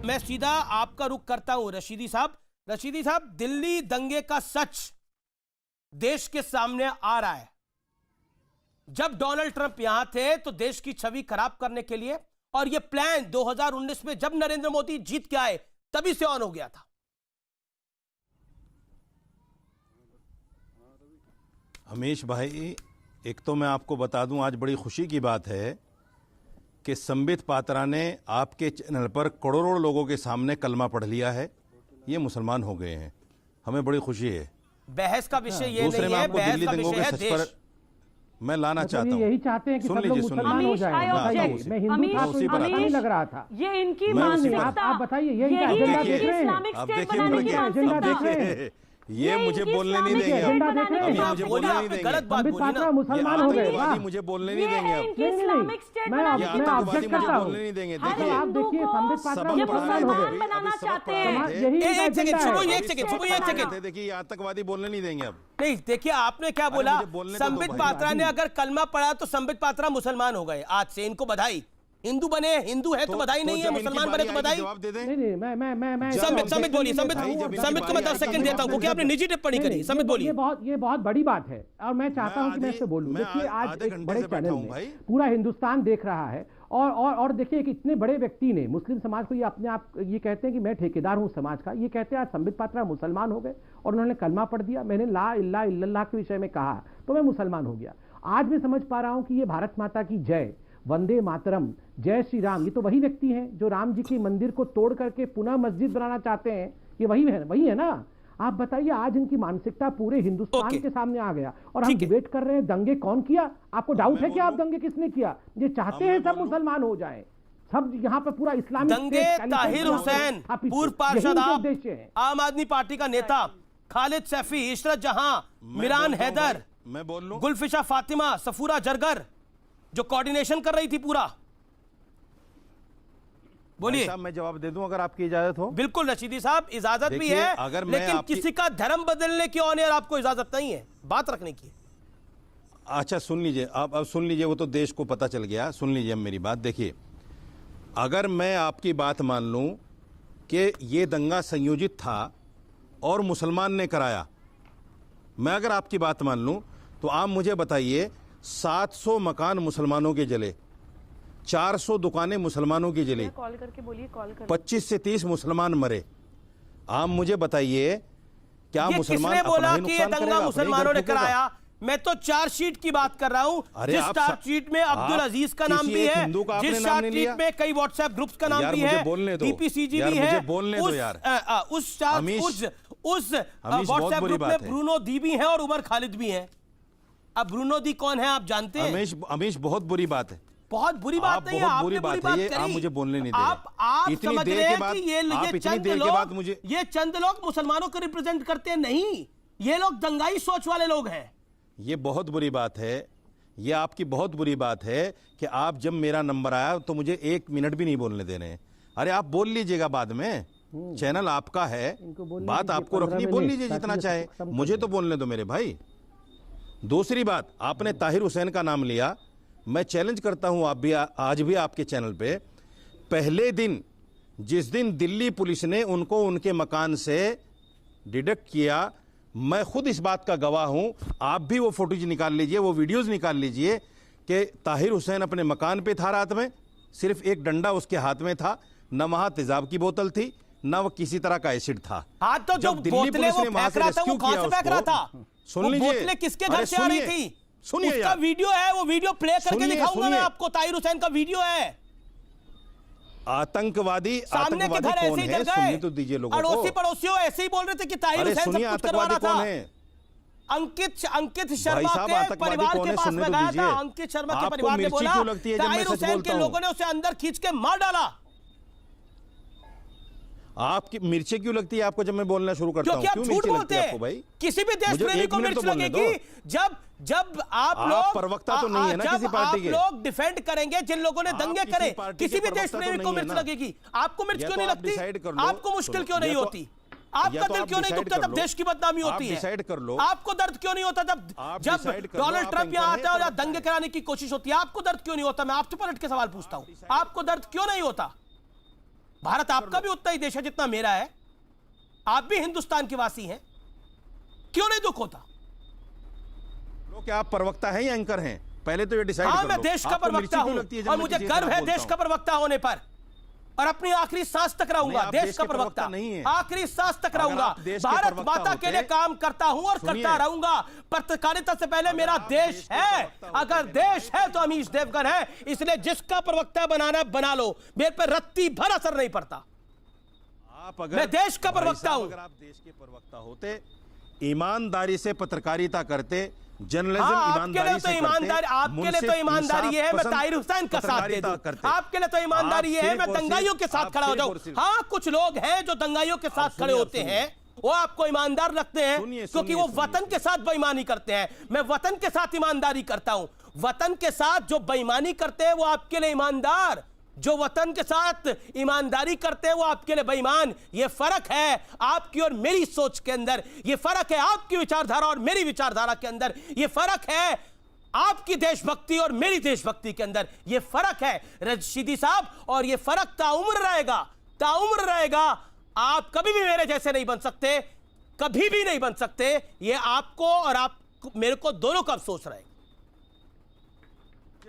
मैं सीधा आपका रुख करता हूं रशीदी साहब। रशीदी साहब, दिल्ली दंगे का सच देश के सामने आ रहा है। जब डोनाल्ड ट्रंप यहां थे तो देश की छवि खराब करने के लिए, और यह प्लान 2019 में जब नरेंद्र मोदी जीत के आए तभी से ऑन हो गया था। हमीश भाई, एक तो मैं आपको बता दूं, आज बड़ी खुशी की बात है कि संबित पात्रा ने आपके चैनल पर करोड़ों लोगों के सामने कलमा पढ़ लिया है। ये मुसलमान हो गए हैं, हमें बड़ी खुशी है। बहस का विषय ये नहीं है, बहस का विषय है देश। मैं लाना चाहता हूं, यही चाहते हैं कि सब लोग मुसलमान हो जाएं। मैं हिंदू था तो पता नहीं लग रहा था। ये इनकी मानसिकता, आप बताइए, ये इनका एजेंडा देख रहे हैं। इस्लामिक स्टेट बनाने की एजेंडा देख रहे हैं। ये मुझे बोलने नहीं देंगे, एजेंडा देख रहे हैं। मुझे बोलने नहीं देंगे। गलत बात बोली ना, मुसलमान हो गए, मुझे बोलने नहीं देंगे। इस्लामिक स्टेट मैं ऑब्जेक्ट करता हूं। बोलने नहीं देंगे। देखिए, आप देखिए, संबित पात्रा मुसलमान हो गए, बनाना चाहते हैं। यही एक सेकंड, देखिए, ये आतंकवादी बोलने नहीं देंगे अब। नहीं, देखिए आपने क्या बोला, संबित पात्रा ने अगर कलमा पढ़ा तो संबित पात्रा मुसलमान हो गए। आज से इनको बधाई। हिंदू बने, हिंदू है तो बधाई नहीं है, मुसलमान बने तो बधाई। जवाब दे दें। नहीं, मैं संबित बोलिए, संबित को मैं 10 सेकंड देता हूं क्योंकि आपने निजी टिप्पणी करी। संबित बोलिए। ये बहुत बड़ी बात है और मैं चाहता हूं कि मैं इस पे बोलूं। देखिए, आज एक बड़े चैनल में पूरा हिंदुस्तान देख रहा है और देखिए, कि इतने बड़े व्यक्ति ने मुस्लिम समाज को, ये अपने आप ये कहते हैं कि मैं ठेकेदार हूं समाज का, ये कहते हैं आज संबित पात्रा मुसलमान हो गए और उन्होंने कलमा पढ़ दिया। मैंने ला इल्ला इल्लल्लाह के विषय में कहा तो मैं मुसलमान हो गया। आज मैं समझ पा रहा हूं कि ये भारत माता की जय, वंदे मातरम, जय श्री राम, ये तो वही व्यक्ति हैं जो राम जी के मंदिर को तोड़ करके पुनः मस्जिद बनाना चाहते हैं। ये वही है ना। आप बताइए, आज इनकी मानसिकता पूरे हिंदुस्तान के सामने आ गया और हम डिबेट कर रहे हैं दंगे कौन किया। आपको डाउट है कि आप दंगे किसने किया? ये चाहते हैं सब मुसलमान हो जाएं, सब यहाँ पर पूरा इस्लामिक दंगे ताहिर हुसैन, पूर्व पार्षद, आम आदमी पार्टी का नेता खालिद सैफी, इशरत जहां, मिरान हैदर, मैं बोल लूं, गुलफिशा फातिमा, सफूरा जरगर, जो कोऑर्डिनेशन कर रही थी पूरा। बोलिए साहब, मैं जवाब दे दूं अगर आपकी इजाजत हो। बिल्कुल रशीदी साहब, इजाजत भी है, अगर लेकिन किसी का धर्म बदलने की ऑन एयर आपको इजाजत नहीं है, बात रखने की। अच्छा सुन लीजिए, अब सुन लीजिए, वो तो देश को पता चल गया। सुन लीजिए अब मेरी बात। देखिए, अगर मैं आपकी बात मान लूं कि ये दंगा संयोजित था और मुसलमान ने कराया, मैं अगर आपकी बात मान लूं तो आप मुझे बताइए, 700 मकान मुसलमानों के जले, 400 दुकानें मुसलमानों की जली, कॉल करके बोलिए, कॉल कर 25 से 30 मुसलमान मरे। आप मुझे बताइए, क्या मुसलमान किसने बोला कि ये दंगा मुसलमानों ने कराया? मैं तो चार्जशीट की बात कर रहा हूं। जिस चार्जशीट में अब्दुल अजीज का नाम भी है, जिस चार्जशीट में कई व्हाट्सएप ग्रुप्स का नाम भी है, डीपीसीजी भी है, उस व्हाट्सएप ग्रुप में ब्रूनो दी भी है और उमर खालिद भी है। अब ब्रूनो दी कौन है आप जानते हैं? अमीश, बहुत बुरी बात है। बहुत बुरी बात नहीं है, बहुत बुरी बात है ये। आप मुझे बोलने नहीं दे रहे। आप इतनी समझ देर रहे के हैं बाद, कि ये चंद लोग मुसलमानों को रिप्रेजेंट करते हैं? नहीं, ये लोग दंगाई सोच वाले लोग हैं। ये बहुत बुरी बात है, ये आपकी बहुत बुरी बात है कि आप जब मेरा नंबर आया तो मुझे 1 मिनट भी नहीं बोलने दे रहे हैं। अरे आप बोल लीजिएगा बाद में, चैनल आपका है, बात आपको रखनी, बोल लीजिए जितना चाहे, मुझे तो बोलने दो मेरे भाई। दूसरी बात, आपने ताहिर हुसैन का नाम लिया, मैं चैलेंज करता हूं आप भी, आज भी आपके चैनल पे, पहले दिन जिस दिन दिल्ली पुलिस ने उनको उनके मकान से डिडक्ट किया, मैं खुद इस बात का गवाह हूं, आप भी वो फोटोज निकाल लीजिए, वो वीडियोस निकाल लीजिए कि ताहिर हुसैन अपने मकान पे था रात में, सिर्फ एक डंडा उसके हाथ में था, न वहां तेजाब की बोतल थी, न वो किसी तरह का एसिड था। हाँ, तो जो बोतलें वो फेंक रहा था, वो कहां से फेंक रहा था? सुन लीजिए, बोतलें किसके घर से आ रही थी? सुनिए, उसका वीडियो है, वो वीडियो प्ले करके दिखाऊंगा मैं आपको। ताहिर हुसैन का वीडियो है। आतंकवादी सामने के घर ऐसे ही जल गए, सुनने तो दीजिए लोगों को। अड़ोसी पड़ोसियों ऐसे ही बोल रहे थे कि ताहिर हुसैन सब कुछ करवा रहा था। अंकित शर्मा के परिवार के पास में गया था, अंकित शर्मा के परिवार ने बोला ताहिर हुसैन के लोगों ने उसे अंदर खींच के मार डाला। आपकी मिर्ची क्यों लगती है आपको जब मैं बोलना शुरू करता हूं? क्यों झूठ बोलते हैं भाई? किसी भी देश प्रेमी को मिर्च लगेगी जब आप लोग प्रवक्ता तो नहीं है ना किसी पार्टी के। आप लोग डिफेंड करेंगे जिन लोगों ने दंगे करे, किसी भी देश प्रेमी को मिर्च लगेगी। आपको मिर्च क्यों नहीं लगती? आपको मुश्किल क्यों नहीं होती? आपका दिल क्यों नहीं दुखता जब देश की बदनामी होती है? डिसाइड कर लो। आपको दर्द क्यों नहीं होता जब डोनाल्ड ट्रंप यहाँ आता है और दंगे कराने की कोशिश होती है? आपको दर्द क्यों नहीं होता? मैं आपसे पलट के सवाल पूछता हूं, आपको दर्द क्यों नहीं होता? भारत आपका भी उतना ही देश है जितना मेरा है, आप भी हिंदुस्तान के वासी हैं, क्यों नहीं दुख होता? लोग क्या आप प्रवक्ता हैं या एंकर हैं? पहले तो ये डिसाइड हाँ, कर मैं लो। देश का आपको प्रवक्ता मिर्ची क्यों हूं लगती है जब और मैं मुझे किसी गर्व के है खिलाफ देश बोलता का हूं? प्रवक्ता होने पर, और अपनी आखिरी सांस तक रहूंगा नहीं, आप देश देश का के प्रवक्ता प्रवक्ता, नहीं हैं। आखिरी सांस तक अगर रहूंगा, आप देश के भारत प्रवक्ता माता के होते- लिए काम करता हूं और सुनिए। करता रहूंगा। पत्रकारिता से पहले मेरा आप देश देश के है, प्रवक्ता होते अगर हैं, देश है तो अमीश देवगन है, इसलिए जिसका प्रवक्ता बनाना बना लो, मेरे पर रत्ती भर असर नहीं पड़ता। आप अगर मैं देश का भाई प्रवक्ता साहब, हूं। अगर आप देश के प्रवक्ता होते, ईमानदारी से पत्रकारिता करते, जर्नलिज्म हाँ, आपके ईमानदारी लिए तो से ईमानदारी, करते, आपके लिए तो मुनसिफ, ईमानदारी ये है मैं इंसाफ ताहिर हुसैन का साथ दे दूं, करते। आपके लिए तो ईमानदारी ये है मैं दंगाइयों के साथ खड़ा हो जाऊं। हाँ, कुछ लोग हैं जो दंगाइयों के साथ खड़े होते हैं, वो आपको ईमानदार लगते हैं क्योंकि वो वतन के साथ बेईमानी करते हैं। मैं वतन के साथ ईमानदारी करता हूं। वतन के साथ जो बेईमानी करते हैं वो आपके लिए ईमानदार, जो वतन के साथ ईमानदारी करते हैं वो आपके लिए बेईमान। ये फर्क है आपकी और मेरी सोच के अंदर, ये फर्क है आपकी विचारधारा और मेरी विचारधारा के अंदर, ये फर्क है आपकी देशभक्ति और मेरी देशभक्ति के अंदर, ये फर्क है रशीदी साहब, और ये फर्क ताउम्र रहेगा, ताउम्र रहेगा। आप कभी भी मेरे जैसे नहीं बन सकते, कभी भी नहीं बन सकते। ये आपको और आप मेरे को दोनों का अफसोस रहेगा।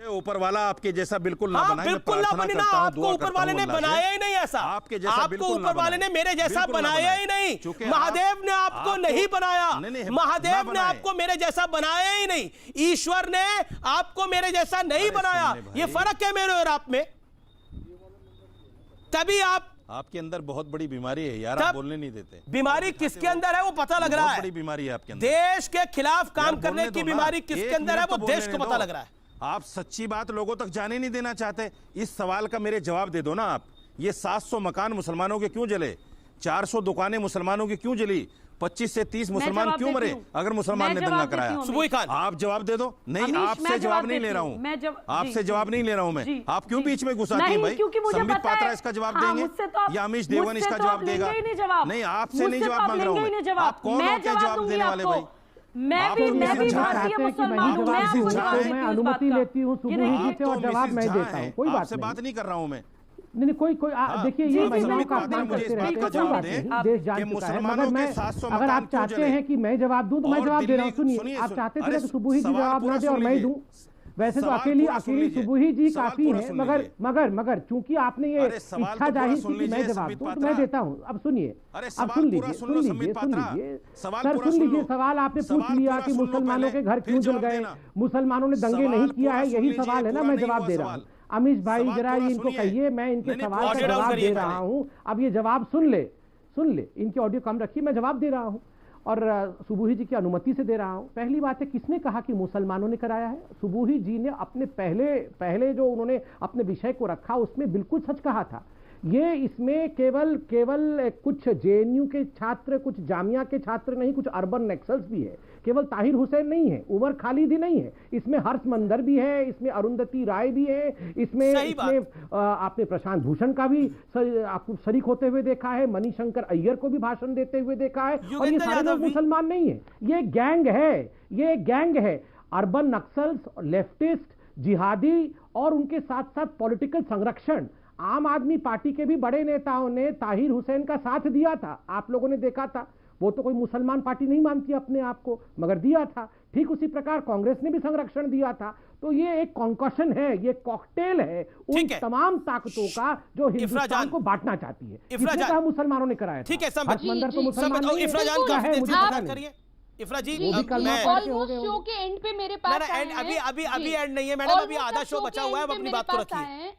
ऊपर वाला आपके जैसा बिल्कुल ना हाँ, बनाए, मैं बिल्कुल ना प्रार्थना बनी ना, करता हूं, आपको दुआ ऊपर करता वाले हूं ने अल्लाह से। बनाया ही नहीं ऐसा, आपके जैसा आपको बिल्कुल ना ऊपर वाले ने बनाए, मेरे जैसा बिल्कुल ना बनाया बनाए। ही नहीं, चूंकि महादेव ने आपको नहीं बनाया, नहीं, महादेव ना ने बनाए। आपको मेरे जैसा बनाया ही नहीं, ईश्वर ने आपको मेरे जैसा नहीं बनाया। ये फर्क है मेरे और आप में। तभी आपके अंदर बहुत बड़ी बीमारी है यार, आप बोलने नहीं देते। बीमारी किसके अंदर है वो पता लग रहा बहुत है, बड़ी बीमारी है आपके अंदर। देश के खिलाफ काम यार, करने बोलने की दो ना। बीमारी किसके एक अंदर है मिनट वो तो देश बोलने को पता दो। लग रहा है। आप सच्ची बात लोगों तक जाने नहीं देना चाहते। इस सवाल का मेरे जवाब दे दो ना आप। ये 700 मकान मुसलमानों के क्यों जले, 400 दुकानें मुसलमानों की क्यों जली, 25 से 30 मुसलमान क्यों मरे अगर मुसलमान ने दंगा कराया? सुबोई खान, आप जवाब दे दो। नहीं, आपसे जवाब नहीं ले रहा हूं, आपसे जवाब नहीं ले रहा हूं मैं। आप क्यों बीच में घुसाती हैं भाई? संबित पात्रा इसका जवाब देंगे या अमीश देवगन इसका जवाब देगा? नहीं, आपसे नहीं जवाब मांग रहा हूं मैं। आप कौन हो क्या जवाब देने वाले भाई? मैं भी भारतीय मुसलमान हूं, मैं अनुमति लेती हूँ सुबह जी से और जवाब मैं देता हूँ, कोई बात आपसे बात नहीं कर रहा हूं मैं। नहीं, कोई देखिए ये महिलाओं का अपमान मुझे करते इस बात रहते का हैं, कोई जवाब बात दें नहीं, देश जान कि चुका है। मुसलमानों मगर के मैं 700 अगर मकान आप क्यों चाहते जले? हैं कि मैं जवाब दूं तो मैं और जवाब दे रहा हूं। दिल्ली- सुनिए, आप चाहते थे अरे कि सुबुही जी सवाल जवाब पूरा ना दे और सुन मैं लीजिए। दूं, वैसे तो सवाल अकेली पूरा सुन अकेली लीजिए। सुबुही जी सवाल काफी पूरा है, सुन मगर लीजिए। मगर मगर चूंकि आपने ये अरे सवाल इच्छा तो पूरा जाहिर सुन की कि मैं लीजिए, जवाब संबित दूं तो पात्रा। मैं देता हूं। अब सुनिए, अरे अब सवाल सुन पूरा लीजिए, सुन सुन लो, लीजिए, संबित सुन पात्रा। लीजिए सवाल सर, पूरा सुन सुन लीजिए। लो। सवाल आपने पूछ सवाल लिया पूरा कि सुन लो मुसलमानों पहले, के घर फिर क्यों जल जवाब गए, देना। मुसलमानों ने दंगे सवाल नहीं किया पूरा है, सुन यही लीजिए, सवाल है ना, पूरा मैं नहीं जवाब हुआ दे रहा हूं। सवाल। अमीश भाई सवाल जरा पूरा इनको सुनिए। कहिए, मैं इनके नहीं, सवाल का ऑडियो डाउन जवाब करिए दे पहले। रहा हूं। अब ये जवाब सुन ले, इनके ऑडियो कम रखिए, मैं जवाब दे रहा हूं और सुबुही जी की अनुमति से दे रहा हूं। पहली बात है, किसने कहा कि मुसलमानों ने कराया है? सुबुही जी ने अपने पहले जो उन्होंने अपने विषय को रखा उसमें बिल्कुल सच कहा था। ये इसमें केवल कुछ जेएनयू के छात्र, कुछ जामिया के छात्र नहीं, कुछ अर्बन नक्सल्स भी है। केवल ताहिर हुसैन नहीं है, उमर खालिद ही नहीं है, इसमें हर्ष मंदर भी है, इसमें अरुंधति राय भी है, इसमें आपने प्रशांत भूषण का भी आपको शरीक होते हुए देखा है, मणिशंकर अय्यर को भी भाषण देते हुए देखा है। और ये सारे लोग मुसलमान नहीं है, ये गैंग है, अर्बन नक्सल्स, लेफ्टिस्ट, जिहादी और उनके साथ साथ पॉलिटिकल संरक्षण। आम आदमी पार्टी के भी बड़े नेताओं ने ताहिर हुसैन का साथ दिया था, आप लोगों ने देखा था। वो तो कोई मुसलमान पार्टी नहीं मानती अपने आप को, मगर दिया था। ठीक उसी प्रकार कांग्रेस ने भी संरक्षण दिया था। तो ये एक कॉन्कशन है, ये कॉकटेल है उन तमाम ताकतों का जो हिंदुस्तान को बांटना चाहती है। इसने कहा मुसलमानों ने कराया। ठीक है, मंदर तो मुसलमान नहीं है। इफ्रा जी, ऑलमोस्ट शो के एंड पे मेरे पास अभी एंड नहीं है मैडम, अभी आधा शो बचा हुआ है, अपनी बात को रखिए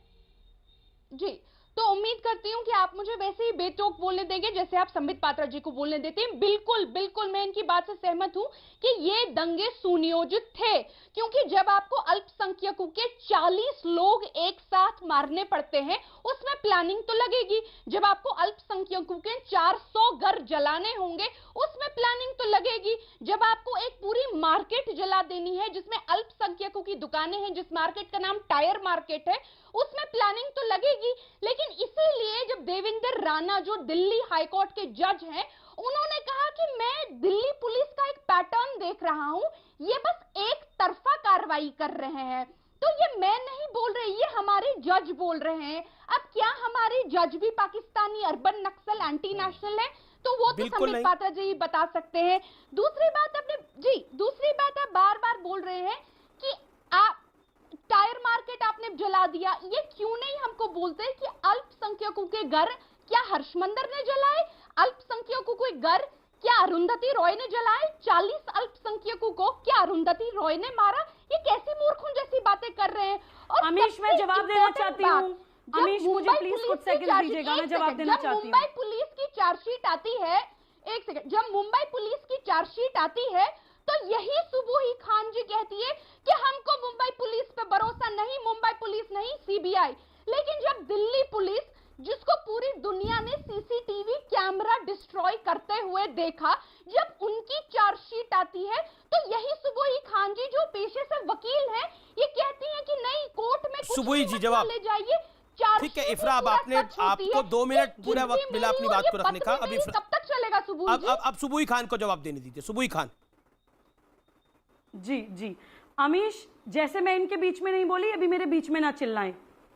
जी। तो उम्मीद करती हूँ कि आप मुझे वैसे ही बेटोक बोलने देंगे जैसे आप संबित पात्रा जी को बोलने देते हैं। बिल्कुल मैं इनकी बात से सहमत हूं कि ये दंगे सुनियोजित थे, क्योंकि जब आपको अल्पसंख्यकों के 40 लोग एक साथ मारने पड़ते हैं उसमें प्लानिंग तो लगेगी। जब आपको अल्पसंख्यकों के 400 घर जलाने होंगे उसमें प्लानिंग तो लगेगी। जब आपको एक पूरी मार्केट जला देनी है जिसमें अल्पसंख्यकों की दुकानें हैं, जिस मार्केट का नाम टायर मार्केट है, उसमें प्लानिंग तो लगेगी। लेकिन इसीलिए जब देवेंद्र राणा जो दिल्ली हाईकोर्ट के जज हैं, उन्होंने कहा कि मैं दिल्ली पुलिस का एक पैटर्न देख रहा हूं, ये बस एक तरफा कार्रवाई कर रहे हैं। तो ये मैं नहीं बोल रही, ये हमारे जज बोल रहे हैं। अब क्या हमारे जज भी पाकिस्तानी अर्बन नक्सल एंटी नेशनल है? तो वो तो संबित पात्रा जी बता सकते हैं। दूसरी बात आप बार बार बोल रहे हैं कि आप टायर मार्केट आपने जला दिया। ये क्यों नहीं हमको बोलते कि अल्पसंख्यकों के घर क्या हर्षमंदर ने जलाए? अल्पसंख्यकों के घर क्या अरुंधति रॉय ने जलाए? 40 अल्पसंख्यकों को क्या अरुंधति रॉय ने मारा? ये कैसी मूर्खों जैसी बातें कर रहे हैं। और अमीश, मैं जवाब देना चाहती हूँ। अमीश, मुझे प्लीज कुछ सेकंड दीजिएगा, मैं जवाब देना चाहती हूँ। मुंबई पुलिस की चार्जशीट आती है, एक सेकंड, जब मुंबई पुलिस की चार्जशीट आती है तो यही सुबोही खान जी कहती है कि हमको मुंबई पुलिस पे भरोसा नहीं, मुंबई पुलिस नहीं सीबीआई। लेकिन जब दिल्ली पुलिस, जिसको पूरी दुनिया ने सीसीटीवी कैमरा डिस्ट्रॉय करते हुए देखा, जब उनकी चार्जशीट आती है तो यही सुबोही खान जी जो पेशे से वकील हैं, ये कहती हैं कि नहीं, कोर्ट में कुछ सुबोही जी जवाब ले जाइए। ठीक है इफ्रा, अब आपको 2 मिनट पूरा वक्त मिला अपनी बात को रखने का। अभी कब तक चलेगा सुबोही जी? अब सुबोही खान को जवाब देने दीजिए। सुबोही खान जी अमीश, जैसे मैं इनके बीच में नहीं बोली, अभी मेरे बीच में ना चिल्लाएं,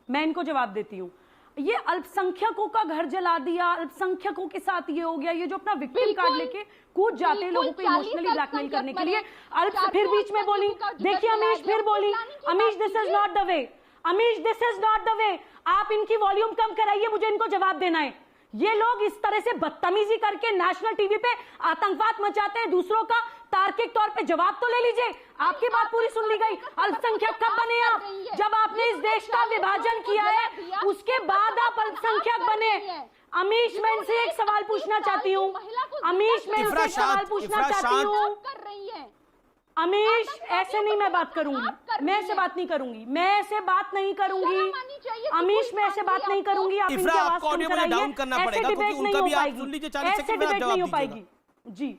मैं इनको जवाब देती हूँ। ये अल्पसंख्यकों का घर जला दिया, अल्पसंख्यकों के साथ ये हो गया, ये जो अपना विक्टिम कार्ड लेके कूद जाते हैं लोगों को इमोशनली ब्लैकमेल करने के लिए। फिर बीच में बोली, देखिए अमीश फिर बोली, Amish this is not the way, Amish this is not the way. आप इनकी वॉल्यूम कम कराइए, मुझे इनको जवाब देना है। ये लोग इस तरह से बदतमीजी करके नेशनल टीवी पे आतंकवाद मचाते हैं दूसरों का, तार्किक तौर पे जवाब तो ले लीजिए। आपकी बात पूरी सुन ली गई। अल्पसंख्यक कब बने आप? जब आपने इस देश का विभाजन किया है, उसके बाद आप अल्पसंख्यक बने। अमीश, मैं इनसे एक सवाल पूछना चाहती हूँ। अमीश, मैं इनसे एक सवाल पूछना चाहती हूँ। अमीश, ऐसे नहीं मैं बात करूंगी, मैं ऐसे बात नहीं करूंगी, मैं ऐसे बात नहीं करूंगी। अमीश, मैं ऐसे बात नहीं करूंगी। आप इनकी आवाज कम कराइए, ऐसे डिबेट नहीं हो पाएगी, ऐसे डिबेट नहीं हो पाएगी। जी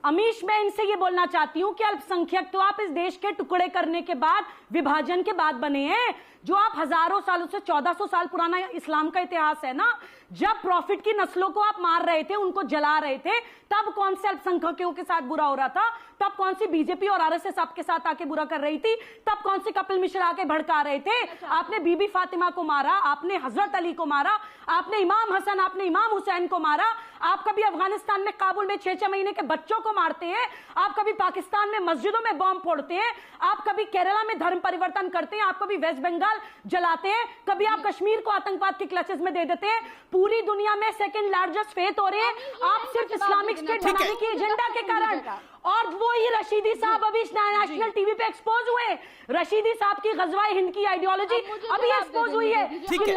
अमीश, मैं इनसे ये बोलना चाहती हूँ कि अल्पसंख्यक तो आप इस देश के टुकड़े करने के बाद, विभाजन के बाद बने हैं। जो आप हजारों सालों से 1400 साल पुराना इस्लाम का इतिहास है ना, जब प्रॉफिट की नस्लों को आप मार रहे थे, उनको जला रहे थे, तब कौन से अल्पसंख्यकों के साथ बुरा हो रहा था? तब कौन सी बीजेपी और आरएसएस आपके साथ आके बुरा कर रही थी? तब कौन से कपिल मिश्रा आके भड़का रहे थे? आपने बीबी फातिमा को मारा, आपने हजरत अली को मारा, आपने इमाम हसन, आपने इमाम हुसैन को मारा। आप कभी अफगानिस्तान में काबुल में 6-6 महीने के बच्चों को मारते हैं, आप कभी पाकिस्तान में मस्जिदों में बॉम्ब फोड़ते हैं, आप कभी केरला में धर्म परिवर्तन करते हैं, आप कभी वेस्ट बंगाल जलाते हैं, कभी आप कश्मीर को आतंकवाद के क्लचेस में दे देते हैं। पूरी दुनिया में सेकंड लार्जेस्ट फेथ हो रहे हैं आप सिर्फ इस्लामिक स्टेट बनाने के एजेंडा के कारण। और वो ही रशीदी साहब अभी नेशनल टीवी पे एक्सपोज हुए। रशीदी साहब की गजवाए हिंद की आइडियोलॉजी अभी एक्सपोज हुई है। ठीक है, एक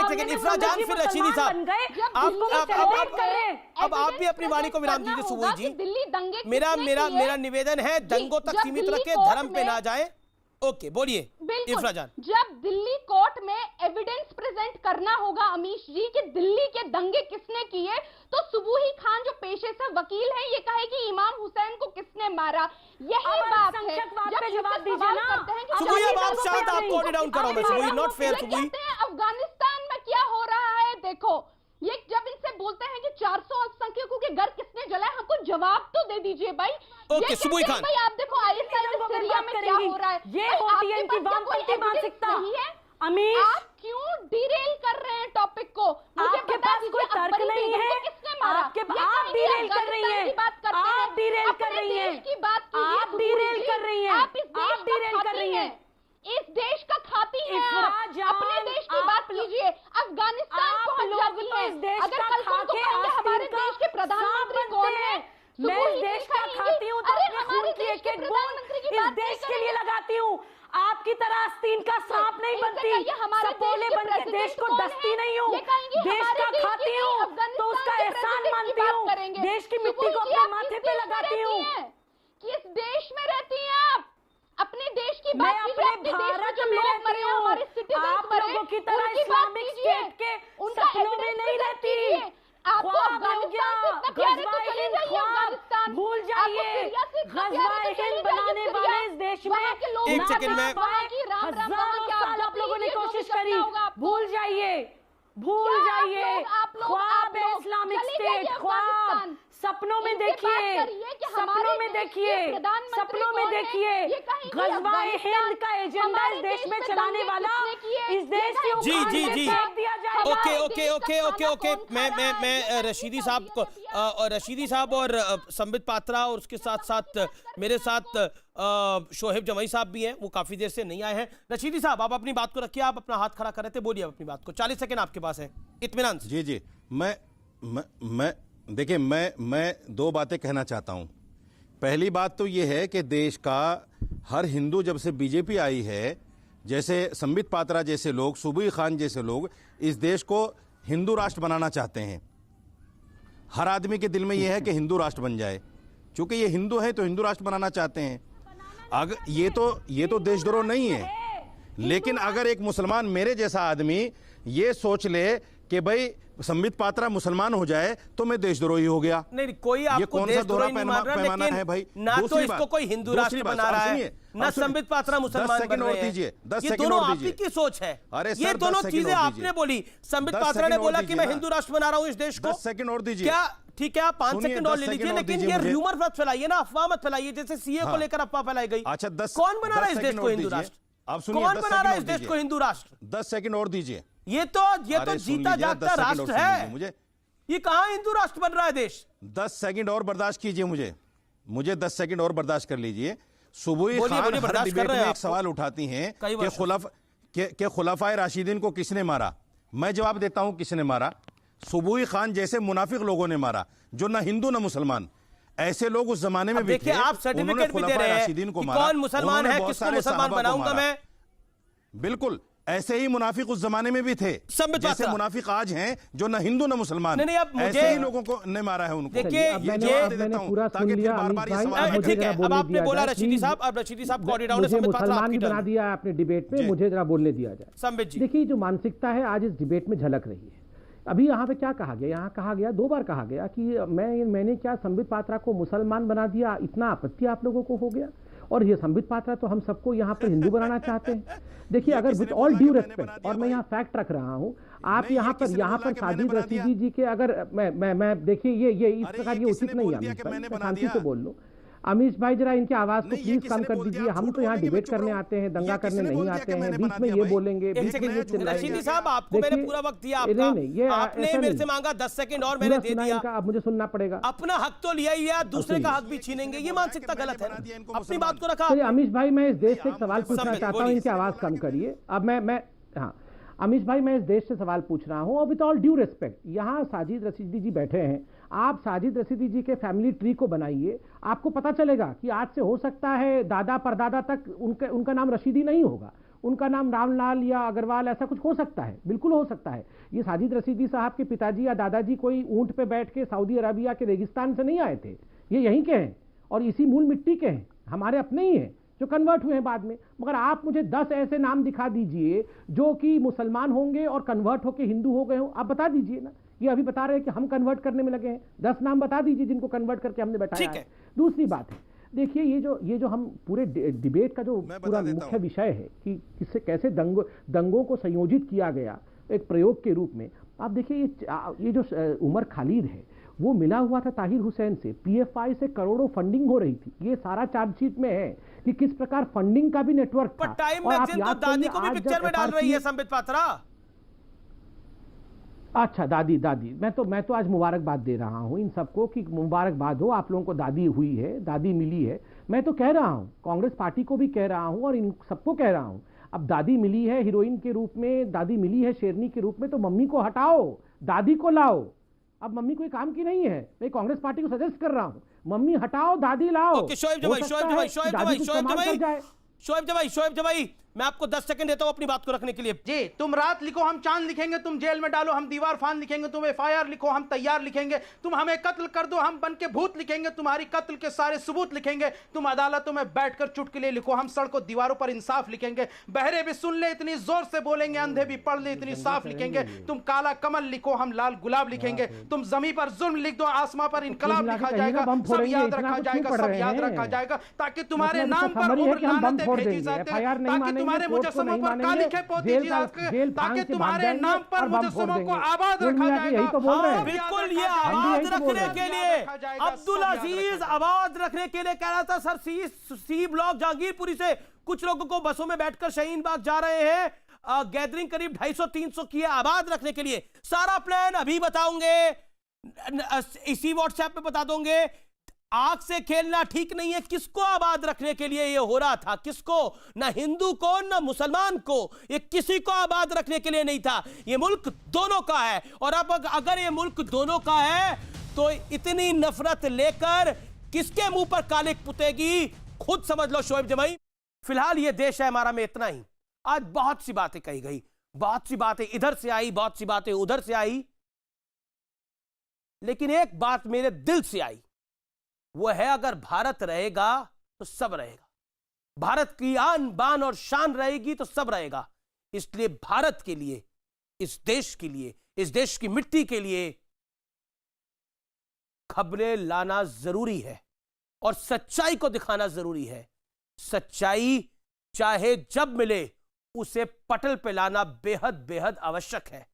सेकंड इफ्रा जान, फिर रशीदी साहब अब आप भी अपनी वाणी को विराम दीजिए। सुबोही जी, दिल्ली दंगे मेरा निवेदन है, दंगों तक सीमित रखे, धर्म पे ना जाए। ओके, बोलिए इफ्रा जान। जब दिल्ली कोर्ट में एविडेंस प्रेजेंट करना होगा अमीश जी कि दिल्ली के दंगे किसने किए, तो सुबोही खान जो पेशे से वकील है, ये कहे कि इमाम हुसैन को किसने मारा। यही बात है। जब जवाब दीजिए ना सुबोही, अब आप शांत, आप कोड डाउन कराओ। मैं सुबोही, नॉट फेयर सुबोही। अफगानिस्तान में क्या हो रहा है देखो, ये जब इनसे बोलते हैं कि 400 अल्पसंख्यकों के घर किसने जलाए, हमको जवाब तो दे दीजिए भाई। ओके सुबोही खान, भाई आप देखो आईएसआई में सीरिया में क्या हो रहा है, ये होती है इनकी वामपंथी मानसिकता। अमीश, आप क्यों डिरेल कर रहे हैं टॉपिक को? आपके पास कोई तर्क नहीं है, आप डिरेल कर रही हैं, आप डिरेल कर रही हैं, आप डिरेल कर रही हैं, आप डिरेल कर रही हैं। इस देश का खाती है, अपने देश की बात कीजिए। अफगानिस्तान पहुंच जाती है, अगर कल को कहेंगे हमारे देश के प्रधानमंत्री कौन है, मैं इस देश का खाती हूँ तो अपने खून की एक-एक बूंद इस देश के लिए लगाती हूँ। आपकी तरह आस्तीन का सांप नहीं बनती, सपोले बन के देश को डसती नहीं हूँ। देश का खाती हूँ तो उसका एहसान मानती हूँ, देश की मिट्टी को अपने माथे पे लगाती हूँ। किस देश में रहती हैं आप? अपने देश की बात कीजिए, अपने भारत में रहती हूँ, आप लोगों की तरह इस्लामिक स्टेट के सपनों में नहीं रहती। ख्वाब हो गया, गज़वाए हिंद ख्वाब भूल जाइए। गज़वाए हिंद बनाने वाले इस देश में एक सेकंड में हजारों साल आप लोगों ने कोशिश करी, भूल जाइए, भूल जाइए। ख्वाब है इस्लामिक स्टेट, ख्वाब सपनों में इनसे देखिए, बात करिए कि हमारे सपनों में देश के देखिए, प्रधानमंत्री सपनों में कौन है? देखिए, ये कहीं भी गजवाए अफगानिस्तान, हिंद का एजेंडा हमारे इस देश में में चलाने दंगे वाला किसने किए? इस देश से जी, उखाड़ जी, के जी। फेंक दिया जाएगा। ओके हमारे ओके देश ओके का ओके खाना ओके कौन खा रहा है? मैं ये रशीदी कहीं साहब को दिया और रशीदी साहब और संबित पात्रा और उसके साथ साथ मेरे साथ शोहेब जमई साहब भी हैं, वो काफी देर से नहीं आए हैं। रशीदी साहब आप अपनी बात को रखिए, आप अपना हाथ खड़ा कर रहे थे, बोलिए अपनी बात को, 40 सेकंड आपके पास है इत्मीनान से। जी जी मैं देखिए मैं दो बातें कहना चाहता हूं। पहली बात तो ये है कि देश का हर हिंदू जब से बीजेपी आई है, जैसे संबित पात्रा जैसे लोग, सुबुई खान जैसे लोग इस देश को हिंदू राष्ट्र बनाना चाहते हैं। हर आदमी के दिल में यह है कि हिंदू राष्ट्र बन जाए, क्योंकि ये हिंदू है तो हिंदू राष्ट्र बनाना चाहते हैं। अगर ये तो देशद्रोह नहीं है, लेकिन अगर एक मुसलमान मेरे जैसा आदमी ये सोच ले कि भाई संबित पात्रा मुसलमान हो जाए तो मैं देशद्रोही हो गया। नहीं, कोई आपको देशद्रोही नहीं मान रहा, पैमाना है भाई? लेकिन ना तो इसको कोई हिंदू राष्ट्र बना रहा है, ना संबित पात्रा मुसलमान बन रहे हैं। ये दोनों आप ही की सोच है। ये दोनों चीजें आपने बोली। संबित पात्रा ने बोला कि मैं हिंदू राष्ट्र बना रहा हूं इस देश को। 10 सेकंड और दीजिए। क्या ठीक है, आप 5 सेकंड और ले लीजिए, लेकिन ये र्यूमर मत फैलाइए ना, अफवाह मत फैलाइए, जैसे सीए को लेकर अफवाह फैलाई गई। अच्छा, कौन बना रहा है इस देश को हिंदू राष्ट्र? आप सुनिए, कौन बना रहा है इस देश को हिंदू राष्ट्र? 10 सेकंड और दीजिए। ये तो जीता जागता राष्ट्र है। मुझे ये कहां हिंदू राष्ट्र बन रहा है देश? 10 सेकंड और बर्दाश्त कीजिए, मुझे 10 सेकंड और बर्दाश्त कर लीजिए। सुबुई खान हर डिबेट में एक सवाल उठाती हैं कि खुलाफाए राशिदीन को किसने मारा। मैं जवाब देता हूं किसने मारा। सुबुई खान जैसे मुनाफिक लोगों ने मारा, जो ना हिंदू ना मुसलमान। ऐसे लोग उस जमाने में भी थे। आप सर्टिफिकेट भी दे रहे हैं कि कौन मुसलमान है, किसको मुसलमान बनाऊंगा मैं। बिल्कुल ऐसे ही मुनाफिक उस जमाने में भी थे, जैसे मुनाफिक आज हैं, जो ना हिंदू ना मुसलमान। नहीं, अब मुझे ऐसे ही लोगों को ने मारा है उनको। देखिए, मैंने पूरा सुन लिया अमित भाई। ठीक है, अब आपने बोला रशीदी साहब, अब रशीदी साहब को ऑडिट डाउन संबित पात्रा आपकी बना दिया आपने डिबेट में, मुझे जरा बोलने दिया जाए। संबित जी, देखिए जो मानसिकता है आज इस डिबेट में झलक रही है। अभी यहाँ पे क्या कहा गया, यहाँ कहा गया 2 बार कहा गया कि मैंने क्या संबित पात्रा को मुसलमान बना दिया, इतना आपत्ति आप लोगों को हो गया। और ये संबित पात्रा तो हम सबको यहाँ पर हिंदू बनाना चाहते हैं। देखिए अगर विद ऑल ड्यू रेस्पेक्ट, और मैं यहाँ फैक्ट रख रहा हूँ, आप यहाँ पर साजिद रशीदी जी के अगर मैं देखिए ये इस प्रकार ये उचित नहीं है। मैं शांति से बोल लूँ। अमीश भाई जरा इनकी आवाज को प्लीज कम कर दीजिए। हम तो यहाँ डिबेट करने आते हैं, दंगा करने नहीं आते हैं। बीच में ये बोलेंगे, बीच में ये चिल्लाएंगे। रशीदी साहब आपको मैंने पूरा वक्त दिया, आपने मेरे से मांगा 10 सेकंड और मैंने दे दिया। अब मुझे सुनना पड़ेगा। अपना हक तो लिया ही है, दूसरे का हक भी छीनेंगे, ये मानसिकता गलत है। अपनी बात को रखा। अमीश भाई मैं इस देश से एक सवाल पूछना चाहता हूँ, इनकी आवाज कम करिए। अब मैं हाँ अमीश भाई मैं इस देश से सवाल पूछ रहा हूँ, और विद ऑल ड्यू रिस्पेक्ट, यहाँ साजिद रशीदी जी बैठे हैं। आप साजिद रशीदी जी के फैमिली ट्री को बनाइए, आपको पता चलेगा कि आज से हो सकता है दादा परदादा तक उनका नाम रशीदी नहीं होगा, उनका नाम रामलाल या अग्रवाल ऐसा कुछ हो सकता है, बिल्कुल हो सकता है। ये साजिद रशीदी साहब के पिताजी या दादाजी कोई ऊंट पे बैठ के सऊदी अरबिया के रेगिस्तान से नहीं आए थे, ये यहीं के हैं और इसी मूल मिट्टी के हैं, हमारे अपने ही हैं जो कन्वर्ट हुए हैं बाद में। मगर आप मुझे 10 ऐसे नाम दिखा दीजिए जो कि मुसलमान होंगे और कन्वर्ट होकर हिंदू हो गए हो, आप बता दीजिए ना। ये अभी बता रहे हैं कि हम कन्वर्ट करने में लगे हैं, 10 नाम बता दीजिए जिनको कन्वर्ट करके हमने बैठाया है। दूसरी बात है, देखिए ये जो हम पूरे डिबेट का जो पूरा मुख्य विषय है कि किससे कैसे दंगों को संयोजित किया गया एक प्रयोग के रूप में। आप देखिए ये जो उमर खालिद है वो मिला हुआ था ताहिर हुसैन से, पीएफआई से करोड़ों फंडिंग हो रही थी। ये सारा चार्जशीट में है कि किस प्रकार फंडिंग का भी नेटवर्क था। टाइम मैगजीन तो दादी को भी पिक्चर में डाल रही है संबित पात्रा। अच्छा दादी मैं तो आज मुबारकबाद दे रहा हूं इन सबको कि मुबारकबाद हो, आप लोगों को दादी हुई है, दादी मिली है। मैं तो कह रहा हूं, कांग्रेस पार्टी को भी कह रहा हूं और इन सबको कह रहा हूं, अब दादी मिली है हीरोइन के रूप में, दादी मिली है शेरनी के रूप में, तो मम्मी को हटाओ, दादी को लाओ। अब मम्मी कोई काम की नहीं है, मैं कांग्रेस पार्टी को सजेस्ट कर रहा हूं, मम्मी हटाओ दादी लाओ। शोएब जवाई मैं आपको 10 सेकंड देता हूं अपनी बात को रखने के लिए। जी, तुम रात लिखो हम चांद लिखेंगे, तुम जेल में डालो हम दीवार फान लिखेंगे, तुम एफआईआर लिखो हम तैयार लिखेंगे, तुम हमें कत्ल कर दो हम बन के भूत लिखेंगे, तुम्हारी कत्ल के सारे सबूत लिखेंगे, तुम अदालतों में बैठकर चुटकुले लिखो, हम सड़कों दीवारों पर इंसाफ लिखेंगे, बहरे भी सुन ले इतनी जोर से बोलेंगे, अंधे भी पढ़ ले इतनी साफ लिखेंगे, तुम काला कमल लिखो हम लाल गुलाब लिखेंगे, तुम जमीन पर जुल्म लिख दो आसमां पर इनकलाब लिखा जाएगा, सब याद रखा जाएगा, सब याद रखा जाएगा, ताकि तुम्हारे नाम पर लानतें भेजी जाती हैं, ताकि तुम्हारे कोर्ट को मुजस्समों नहीं पर मानेंगे, काली खेप होती जेल जी का- आपके, जेल ताकि फांस के भाग तुम्हारे जाएंगे नाम पर और बम फोड़ मुजस्समों को देंगे। आबाद कुल रखा मिला के यही जाएगा। तो बोल रहे हैं। बिल्कुल ये हम भी आबाद यही तो बोल रहे रखने हैं। के लिए रखा जाएगा, अब्दुल सब याद अजीज रखा आबाद रखने के लिए कह रहा था सर सी ब्लॉक जहांगीरपुरी से कुछ लोगों को बसों में बैठकर शाहीन बाग जा रहे हैं, गैदरिंग करीब 250-300 की है आबाद रखने के लिए। सारा प्लान अभी बताऊंगे, इसी व्हाट्सएप पे बता दोगे। आग से खेलना ठीक नहीं है। किसको आबाद रखने के लिए ये हो रहा था? किसको? ना हिंदू को ना मुसलमान को, ये किसी को आबाद रखने के लिए नहीं था। ये मुल्क दोनों का है, और अब अगर ये मुल्क दोनों का है तो इतनी नफरत लेकर किसके मुंह पर कालिक पुतेगी, खुद समझ लो शोएब जमाई। फिलहाल ये देश है हमारा में इतना ही। आज बहुत सी बातें कही गई, बहुत सी बातें इधर से आई, बहुत सी बातें उधर से आई, लेकिन एक बात मेरे दिल से आई, वो है अगर भारत रहेगा तो सब रहेगा। भारत की आन बान और शान रहेगी तो सब रहेगा। इसलिए भारत के लिए, इस देश के लिए, इस देश की मिट्टी के लिए खबरें लाना जरूरी है और सच्चाई को दिखाना जरूरी है। सच्चाई चाहे जब मिले उसे पटल पे लाना बेहद बेहद आवश्यक है।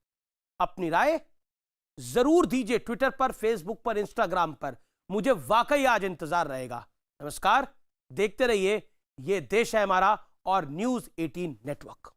अपनी राय जरूर दीजिए ट्विटर पर, फेसबुक पर, इंस्टाग्राम पर। मुझे वाकई आज इंतजार रहेगा। नमस्कार, देखते रहिए ये देश है हमारा और न्यूज़ 18 नेटवर्क।